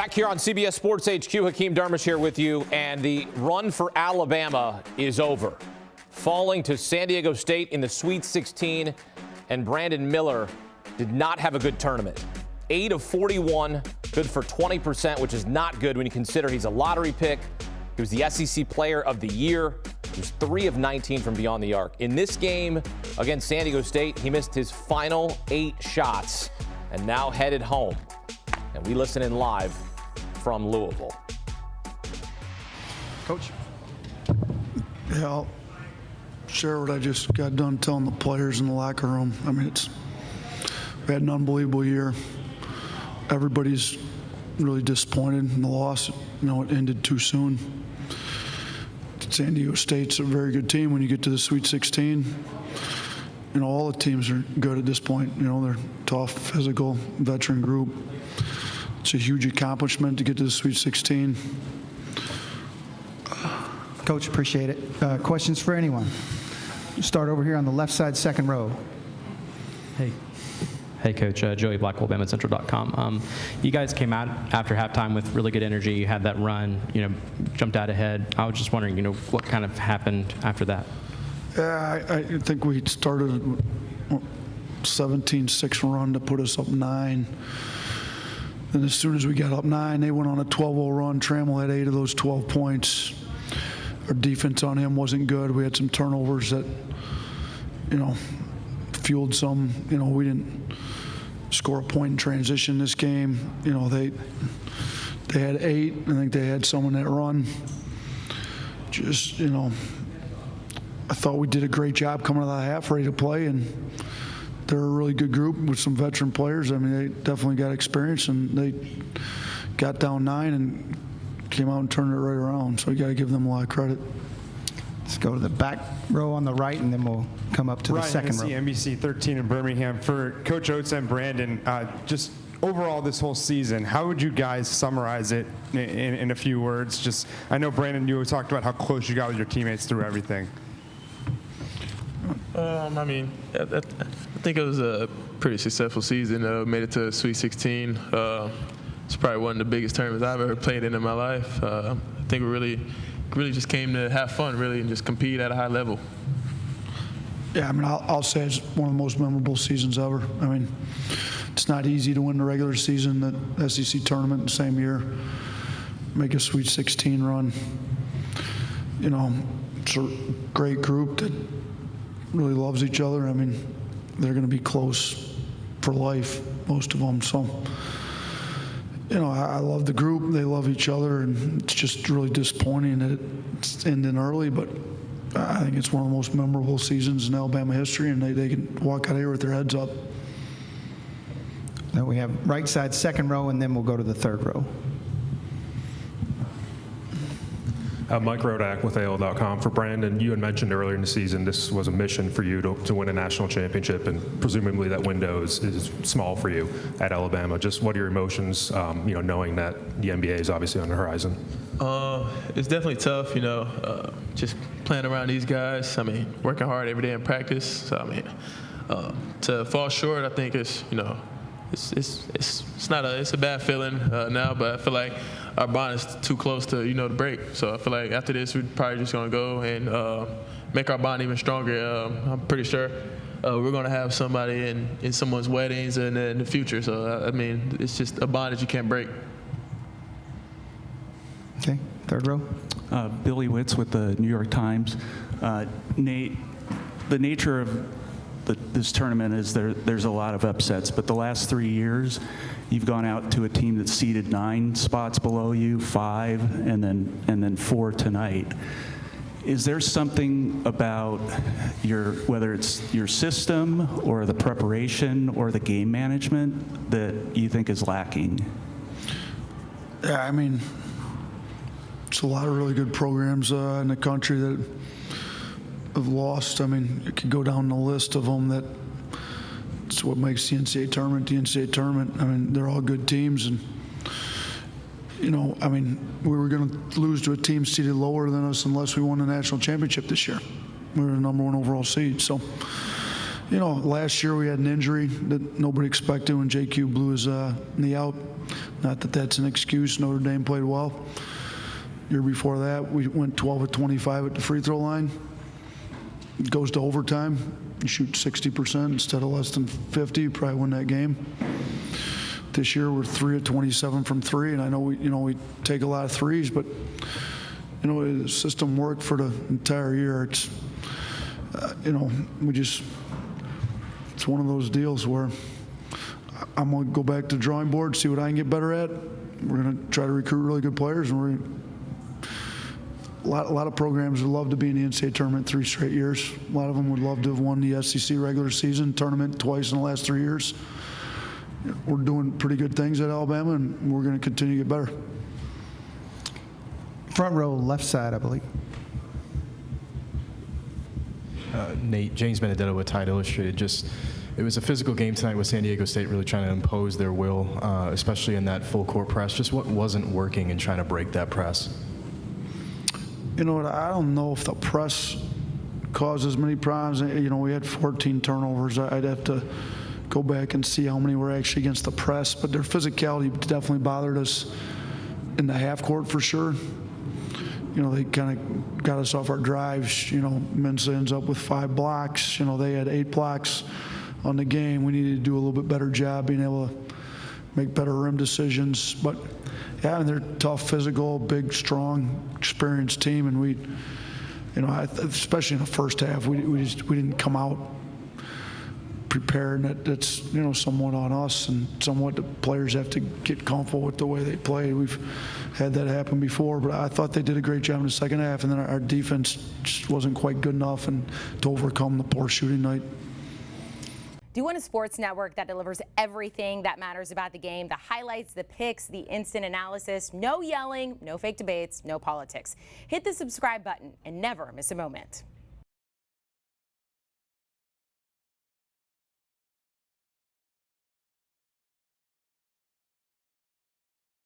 Back here on CBS Sports HQ, Hakeem Darmish here with you, and the run for Alabama is over. Falling to San Diego State in the Sweet 16, and Brandon Miller did not have a good tournament. 8 of 41, good for 20%, which is not good when you consider he's a lottery pick. He was the SEC Player of the Year. He was 3 of 19 from beyond the arc. In this game against San Diego State, he missed his final 8 shots and now headed home. And we listen in live from Louisville. Coach? Yeah, I'll share what I just got done telling the players in the locker room. I mean, we had an unbelievable year. Everybody's really disappointed in the loss. You know, it ended too soon. San Diego State's a very good team when you get to the Sweet 16. You know, all the teams are good at this point. You know, they're tough, physical, veteran group. It's a huge accomplishment to get to the Sweet 16. Coach, appreciate it. Questions for anyone? Start over here on the left side, second row. Hey, Coach. Joey Blackwell, BamaCentral.com. You guys came out after halftime with really good energy. You had that run, jumped out ahead. I was just wondering, what kind of happened after that? Yeah, I think we started a 17-6 run to put us up 9. And as soon as we got up 9, they went on a 12-0 run. Trammell had 8 of those 12 points. Our defense on him wasn't good. We had some turnovers that, fueled some. We didn't score a point in transition this game. They had 8. I think they had some in that run. Just, I thought we did a great job coming out of the half, ready to play, and they're a really good group with some veteran players. I mean, they definitely got experience, and they got down 9 and came out and turned it right around. So you got to give them a lot of credit. Let's go to the back row on the right, and then we'll come up to the second row. NBC 13 in Birmingham. For Coach Oates and Brandon, just overall this whole season, how would you guys summarize it in a few words? Just, I know, Brandon, you talked about how close you got with your teammates through everything. I think it was a pretty successful season. Made it to Sweet 16. It's probably one of the biggest tournaments I've ever played in my life. I think we really just came to have fun, really, and just compete at a high level. Yeah, I'll say it's one of the most memorable seasons ever. It's not easy to win the regular season, the SEC tournament in the same year, make a Sweet 16 run. It's a great group that really loves each other. They're going to be close for life, most of them. So, I love the group. They love each other, and it's just really disappointing that it's ending early, but I think it's one of the most memorable seasons in Alabama history, and they can walk out of here with their heads up. Now we have right side, second row, and then we'll go to the third row. Mike Rodak with AL.com. For Brandon, you had mentioned earlier in the season this was a mission for you to win a national championship, and presumably that window is small for you at Alabama. Just what are your emotions, knowing that the NBA is obviously on the horizon? It's definitely tough, just playing around these guys. Working hard every day in practice. So, to fall short, I think it's it's a bad feeling now, but I feel like our bond is too close to to break. So I feel like after this we're probably just gonna go and make our bond even stronger. I'm pretty sure we're gonna have somebody in someone's weddings and in the future. So it's just a bond that you can't break. Okay, third row. Billy Witz with the New York Times. Nate, the nature of this tournament is there's a lot of upsets, but the last 3 years you've gone out to a team that's seated 9 spots below you, 5, and then 4 tonight. Is there something about whether it's your system or the preparation or the game management that you think is lacking? Yeah, it's a lot of really good programs in the country that have lost. You could go down the list of them. That's what makes the NCAA tournament the NCAA tournament. They're all good teams, and we were going to lose to a team seated lower than us unless we won the national championship this year. We were the #1 overall seed. So, last year we had an injury that nobody expected when JQ blew his knee out. Not that that's an excuse. Notre Dame played well. Year before that, we went 12 of 25 at the free throw line. It goes to overtime. You shoot 60% instead of less than 50. You probably win that game. This year we're 3 of 27 from three, and I know we take a lot of threes, but the system worked for the entire year. It's it's one of those deals where I'm going to go back to the drawing board, see what I can get better at. We're going to try to recruit really good players, and a lot of programs would love to be in the NCAA tournament 3 straight years. A lot of them would love to have won the SEC regular season tournament twice in the last 3 years. We're doing pretty good things at Alabama, and we're going to continue to get better. Front row, left side, I believe. Nate, James Benedetto with Tide Illustrated. It was a physical game tonight with San Diego State really trying to impose their will, especially in that full court press. Just what wasn't working in trying to break that press? You know what? I don't know if the press caused as many problems. We had 14 turnovers. I'd have to go back and see how many were actually against the press, but their physicality definitely bothered us in the half court for sure. They kind of got us off our drives. Mensa ends up with 5 blocks. They had 8 blocks on the game. We needed to do a little bit better job being able to make better rim decisions. But yeah, they're tough, physical, big, strong, experienced team, and we, especially in the first half, we didn't come out prepared, and that's somewhat on us, and somewhat the players have to get comfortable with the way they play. We've had that happen before, but I thought they did a great job in the second half, and then our defense just wasn't quite good enough and to overcome the poor shooting night. Do you want a sports network that delivers everything that matters about the game? The highlights, the picks, the instant analysis, no yelling, no fake debates, no politics. Hit the subscribe button and never miss a moment.